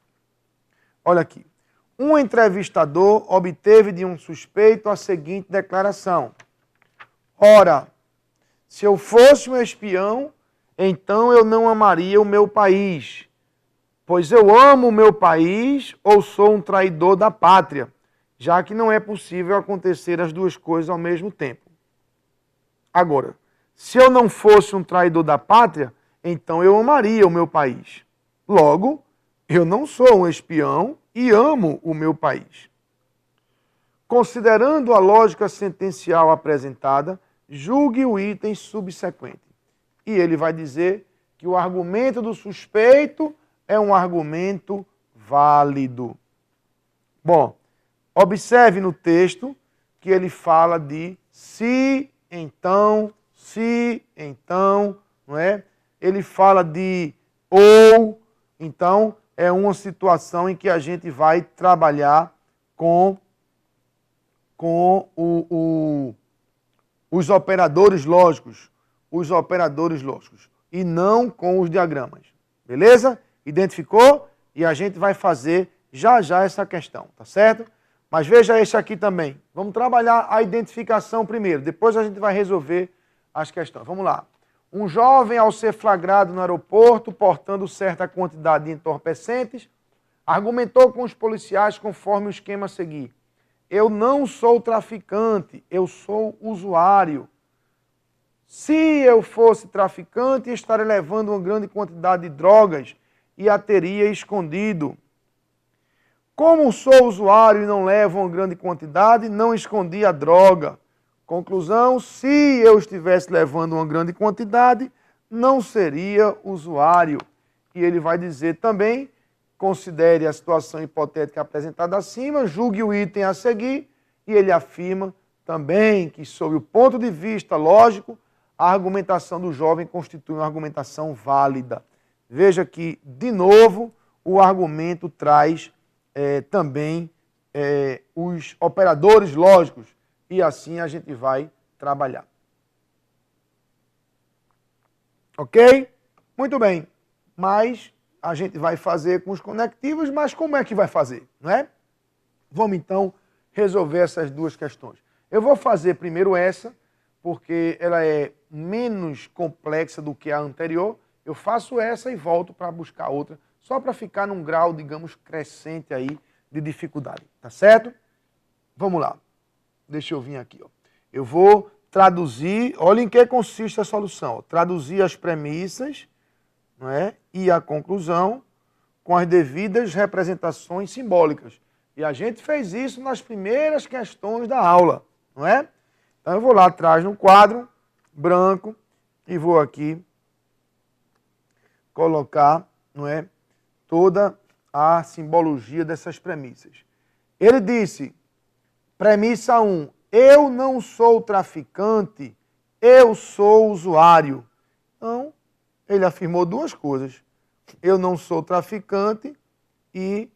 Olha aqui. Um entrevistador obteve de um suspeito a seguinte declaração. Ora, se eu fosse um espião, então eu não amaria o meu país, pois eu amo o meu país ou sou um traidor da pátria, já que não é possível acontecer as duas coisas ao mesmo tempo. Agora, se eu não fosse um traidor da pátria, então eu amaria o meu país. Logo, eu não sou um espião e amo o meu país. Considerando a lógica sentencial apresentada, julgue o item subsequente. E ele vai dizer que o argumento do suspeito é um argumento válido. Bom, observe no texto que ele fala de se, então, se, então, não é? Ele fala de ou, então é uma situação em que a gente vai trabalhar com os operadores lógicos, e não com os diagramas. Beleza? Identificou? E a gente vai fazer já já essa questão, tá certo? Mas veja esse aqui também. Vamos trabalhar a identificação primeiro, depois a gente vai resolver as questões. Vamos lá. Um jovem, ao ser flagrado no aeroporto, portando certa quantidade de entorpecentes, argumentou com os policiais conforme o esquema a seguir. Eu não sou traficante, eu sou usuário. Se eu fosse traficante, estaria levando uma grande quantidade de drogas e a teria escondido. Como sou usuário e não levo uma grande quantidade, não escondi a droga. Conclusão, se eu estivesse levando uma grande quantidade, não seria usuário. E ele vai dizer também, considere a situação hipotética apresentada acima, julgue o item a seguir, e ele afirma também que, sob o ponto de vista lógico, a argumentação do jovem constitui uma argumentação válida. Veja que, de novo, o argumento traz também os operadores lógicos, e assim a gente vai trabalhar. Ok? Muito bem. Mas a gente vai fazer com os conectivos, mas como é que vai fazer? Não é? Vamos então resolver essas duas questões. Eu vou fazer primeiro essa, porque ela é menos complexa do que a anterior. Eu faço essa e volto para buscar outra, só para ficar num grau, digamos, crescente aí de dificuldade. Tá certo? Vamos lá. Deixa eu vir aqui. Ó. Eu vou traduzir, olha em que consiste a solução. Ó. Traduzir as premissas, não é? E a conclusão com as devidas representações simbólicas. E a gente fez isso nas primeiras questões da aula, não é? Então eu vou lá atrás no quadro branco e vou aqui colocar, não é, toda a simbologia dessas premissas. Ele disse, premissa 1, eu não sou traficante, eu sou usuário. Então, ele afirmou duas coisas. Eu não sou traficante e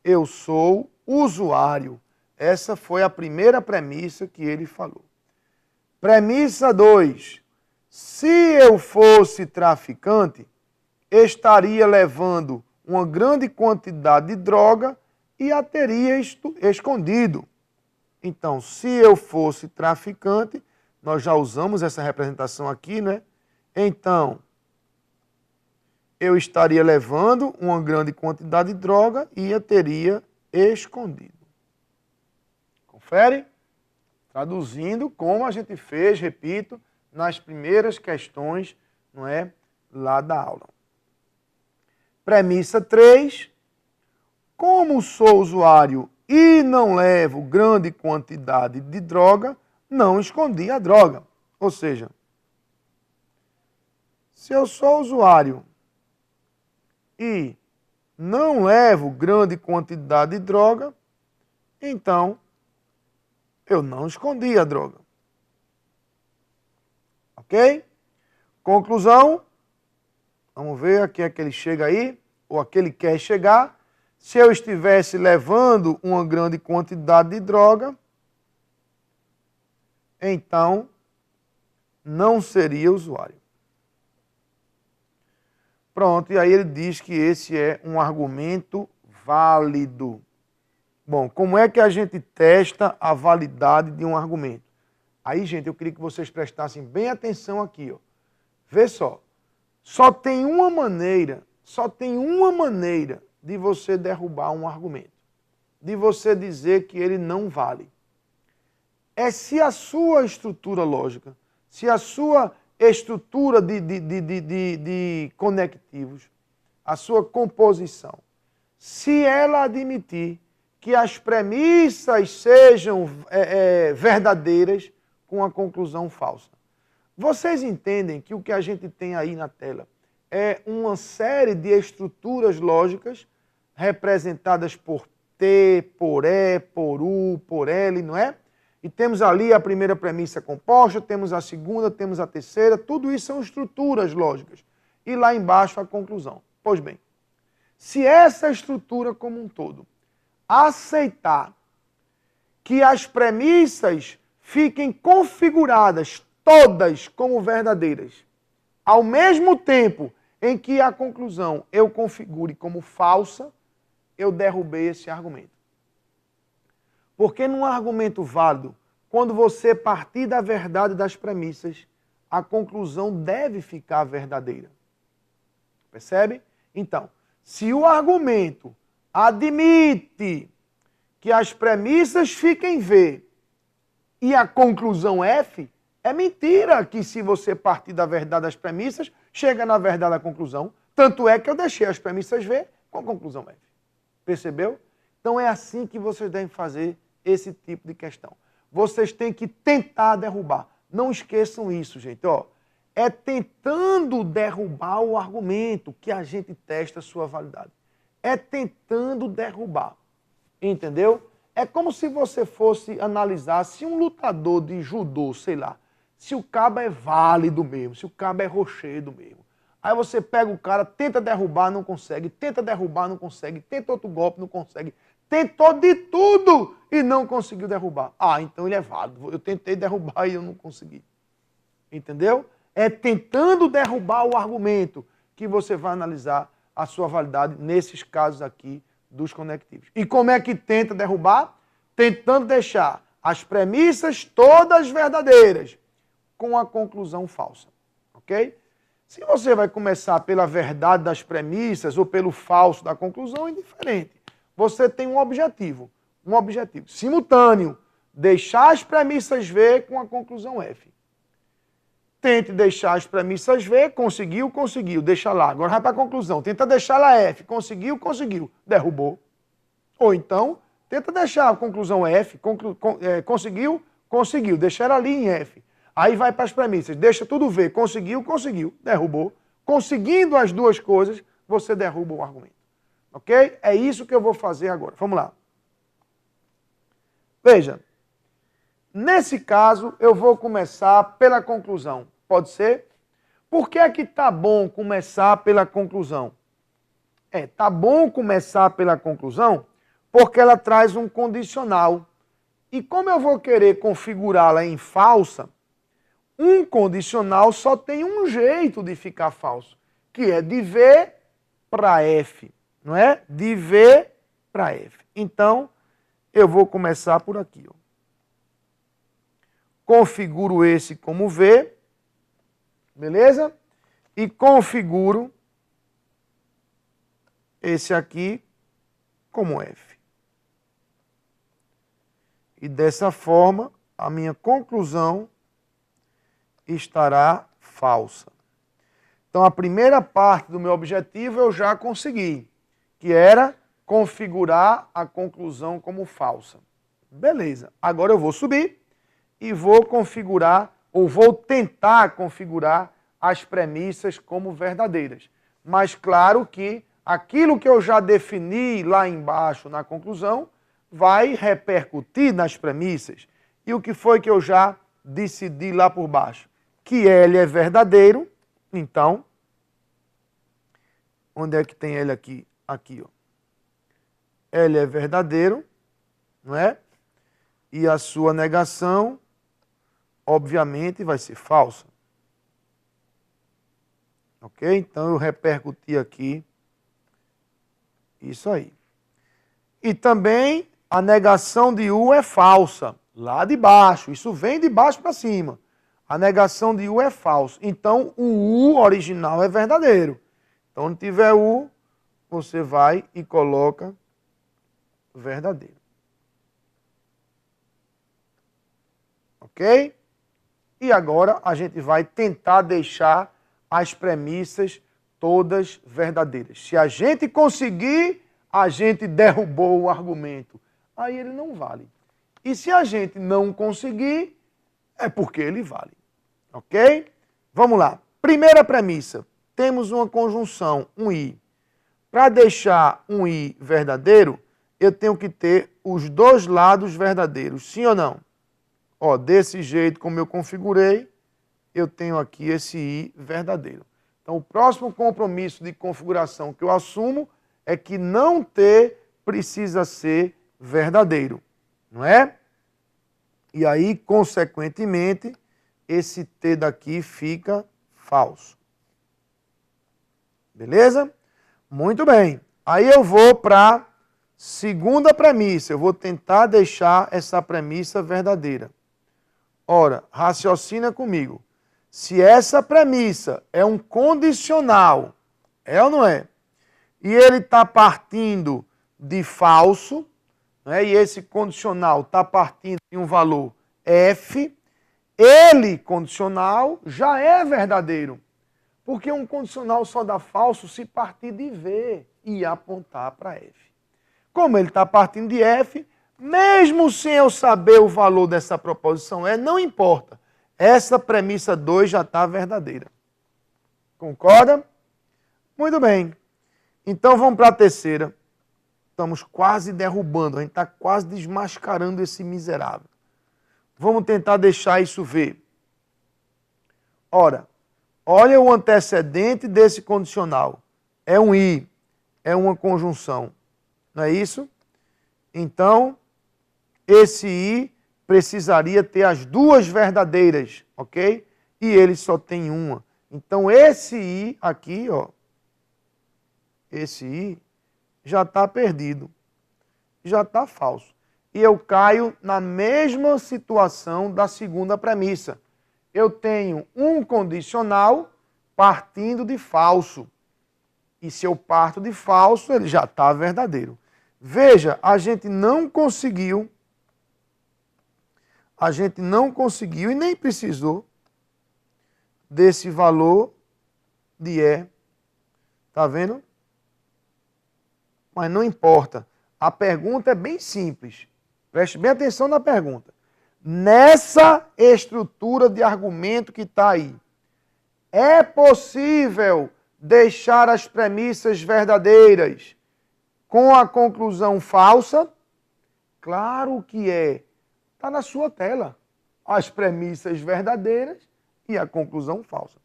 eu sou usuário. Essa foi a primeira premissa que ele falou. Premissa 2. Se eu fosse traficante, estaria levando uma grande quantidade de droga e a teria escondido. Então, se eu fosse traficante, nós já usamos essa representação aqui, né? Então, eu estaria levando uma grande quantidade de droga e a teria escondido. Confere? Traduzindo como a gente fez, repito, nas primeiras questões, não é, lá da aula. Premissa 3. Como sou usuário e não levo grande quantidade de droga, não escondi a droga. Ou seja, se eu sou usuário e não levo grande quantidade de droga, então eu não escondi a droga. Ok? Conclusão, vamos ver a que é que ele chega aí, ou a que ele quer chegar. Se eu estivesse levando uma grande quantidade de droga, então não seria usuário. Pronto, e aí ele diz que esse é um argumento válido. Bom, como é que a gente testa a validade de um argumento? Aí, gente, eu queria que vocês prestassem bem atenção aqui. Ó. Vê só, só tem uma maneira de você derrubar um argumento, de você dizer que ele não vale. É se a sua estrutura lógica, se a sua estrutura de conectivos, a sua composição, se ela admitir que as premissas sejam verdadeiras com a conclusão falsa. Vocês entendem que o que a gente tem aí na tela é uma série de estruturas lógicas representadas por T, por E, por U, por L, não é? E temos ali a primeira premissa composta, temos a segunda, temos a terceira, tudo isso são estruturas lógicas. E lá embaixo a conclusão. Pois bem, se essa estrutura como um todo aceitar que as premissas fiquem configuradas todas como verdadeiras, ao mesmo tempo em que a conclusão eu configure como falsa, eu derrubei esse argumento. Porque num argumento válido, quando você partir da verdade das premissas, a conclusão deve ficar verdadeira. Percebe? Então, se o argumento admite que as premissas fiquem V e a conclusão F, é mentira que se você partir da verdade das premissas, chega na verdade da conclusão. Tanto é que eu deixei as premissas V com a conclusão F. Percebeu? Então é assim que vocês devem fazer esse tipo de questão. Vocês têm que tentar derrubar. Não esqueçam isso, gente. Ó, é tentando derrubar o argumento que a gente testa a sua validade. É tentando derrubar. Entendeu? É como se você fosse analisar se um lutador de judô, sei lá, se o cabo é válido mesmo, se o cabo é rochedo mesmo. Aí você pega o cara, tenta derrubar, não consegue, tenta derrubar, não consegue, tenta outro golpe, não consegue, tentou de tudo e não conseguiu derrubar. Ah, então ele é válido. Eu tentei derrubar e eu não consegui. Entendeu? É tentando derrubar o argumento que você vai analisar a sua validade nesses casos aqui dos conectivos. E como é que tenta derrubar? Tentando deixar as premissas todas verdadeiras, com a conclusão falsa. Ok? Se você vai começar pela verdade das premissas ou pelo falso da conclusão, é indiferente. Você tem um objetivo simultâneo, deixar as premissas V com a conclusão F. Tente deixar as premissas V, conseguiu, deixa lá. Agora vai para a conclusão, tenta deixar lá F, conseguiu, derrubou. Ou então, tenta deixar a conclusão F, conseguiu, deixa ela ali em F. Aí vai para as premissas, deixa tudo V, conseguiu, derrubou. Conseguindo as duas coisas, você derruba o argumento. Ok? É isso que eu vou fazer agora. Vamos lá. Veja, nesse caso eu vou começar pela conclusão. Pode ser? Por que é que tá bom começar pela conclusão? Tá bom começar pela conclusão porque ela traz um condicional. E como eu vou querer configurá-la em falsa, um condicional só tem um jeito de ficar falso, que é de V para F, não é? De V para F. Então, eu vou começar por aqui. Ó. Configuro esse como V, beleza? E configuro esse aqui como F. E dessa forma, a minha conclusão estará falsa. Então, a primeira parte do meu objetivo eu já consegui, que era configurar a conclusão como falsa. Beleza. Agora eu vou subir e vou configurar, ou vou tentar configurar as premissas como verdadeiras. Mas claro que aquilo que eu já defini lá embaixo na conclusão vai repercutir nas premissas. E o que foi que eu já decidi lá por baixo? Que L é verdadeiro, então, onde é que tem L aqui? Aqui, ó. L é verdadeiro, não é? E a sua negação, obviamente, vai ser falsa. Ok? Então, eu repercuti aqui isso aí. E também a negação de U é falsa, lá de baixo. Isso vem de baixo para cima. A negação de U é falso. Então, o U original é verdadeiro. Então, onde tiver U, você vai e coloca verdadeiro. Ok? E agora a gente vai tentar deixar as premissas todas verdadeiras. Se a gente conseguir, a gente derrubou o argumento. Aí ele não vale. E se a gente não conseguir, é porque ele vale. Ok? Vamos lá. Primeira premissa. Temos uma conjunção, um I. Para deixar um I verdadeiro, eu tenho que ter os dois lados verdadeiros. Sim ou não? Ó, desse jeito como eu configurei, eu tenho aqui esse I verdadeiro. Então, o próximo compromisso de configuração que eu assumo é que não T precisa ser verdadeiro, não é? E aí, consequentemente, esse T daqui fica falso. Beleza? Muito bem. Aí eu vou para a segunda premissa. Eu vou tentar deixar essa premissa verdadeira. Ora, raciocina comigo. Se essa premissa é um condicional, é ou não é? E ele está partindo de falso, né? E esse condicional está partindo de um valor F, ele, condicional, já é verdadeiro. Porque um condicional só dá falso se partir de V e apontar para F. Como ele está partindo de F, mesmo sem eu saber o valor dessa proposição E, não importa. Essa premissa 2 já está verdadeira. Concorda? Muito bem. Então vamos para a terceira. Estamos quase derrubando, a gente está quase desmascarando esse miserável. Vamos tentar deixar isso ver. Ora, olha o antecedente desse condicional. É um I, é uma conjunção. Não é isso? Então, esse I precisaria ter as duas verdadeiras, ok? E ele só tem uma. Então, esse I aqui, ó, esse I já está perdido, já está falso. E eu caio na mesma situação da segunda premissa. Eu tenho um condicional partindo de falso. E se eu parto de falso, ele já está verdadeiro. Veja, a gente não conseguiu e nem precisou desse valor de E. Está vendo? Mas não importa. A pergunta é bem simples. Preste bem atenção na pergunta. Nessa estrutura de argumento que está aí, é possível deixar as premissas verdadeiras com a conclusão falsa? Claro que é. Está na sua tela. As premissas verdadeiras e a conclusão falsa.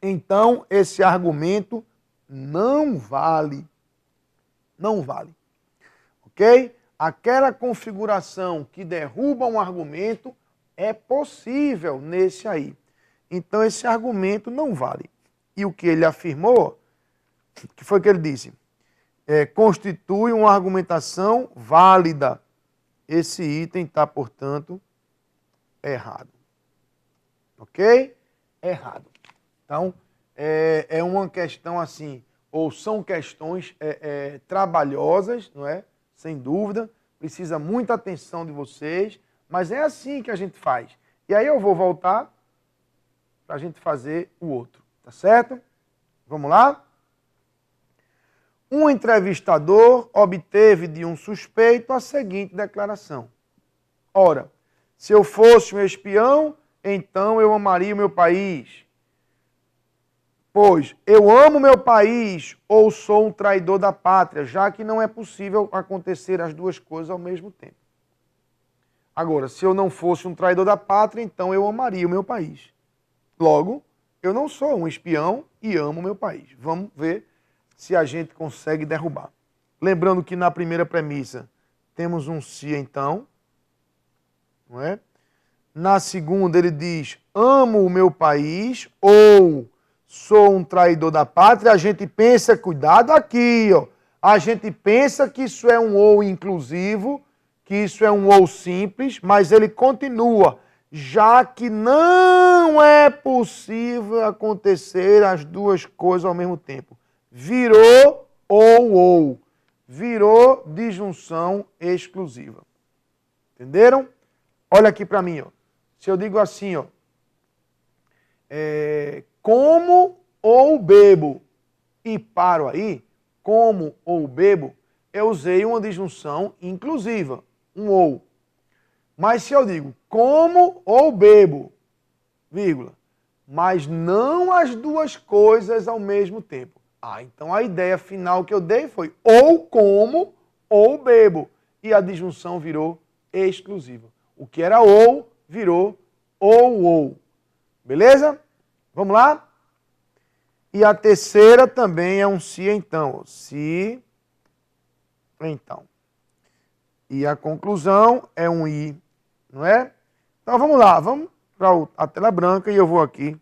Então, esse argumento não vale. Não vale. Ok? Aquela configuração que derruba um argumento é possível nesse aí. Então, esse argumento não vale. E o que ele afirmou, que foi que ele disse? Constitui uma argumentação válida. Esse item está, portanto, errado. Ok? Errado. Então, é uma questão assim, ou são questões trabalhosas, não é? Sem dúvida, precisa muita atenção de vocês, mas é assim que a gente faz. E aí eu vou voltar para a gente fazer o outro, tá certo? Vamos lá? Um entrevistador obteve de um suspeito a seguinte declaração. Ora, se eu fosse um espião, então eu amaria o meu país. Pois eu amo meu país ou sou um traidor da pátria, já que não é possível acontecer as duas coisas ao mesmo tempo. Agora, se eu não fosse um traidor da pátria, então eu amaria o meu país. Logo, eu não sou um espião e amo o meu país. Vamos ver se a gente consegue derrubar. Lembrando que na primeira premissa temos um se então, não é? Na segunda ele diz, amo o meu país ou sou um traidor da pátria. A gente pensa, cuidado aqui, ó. A gente pensa que isso é um ou inclusivo, que isso é um ou simples, mas ele continua, já que não é possível acontecer as duas coisas ao mesmo tempo. Virou ou. Virou disjunção exclusiva. Entenderam? Olha aqui para mim, ó. Se eu digo assim, ó, como ou bebo, e paro aí, como ou bebo, eu usei uma disjunção inclusiva, um ou. Mas se eu digo como ou bebo, vírgula, mas não as duas coisas ao mesmo tempo. Então a ideia final que eu dei foi ou como ou bebo. E a disjunção virou exclusiva. O que era ou, virou ou. Beleza? Vamos lá? E a terceira também é um se então. Se então. E a conclusão é um i, não é? Então vamos lá, vamos para a tela branca e eu vou aqui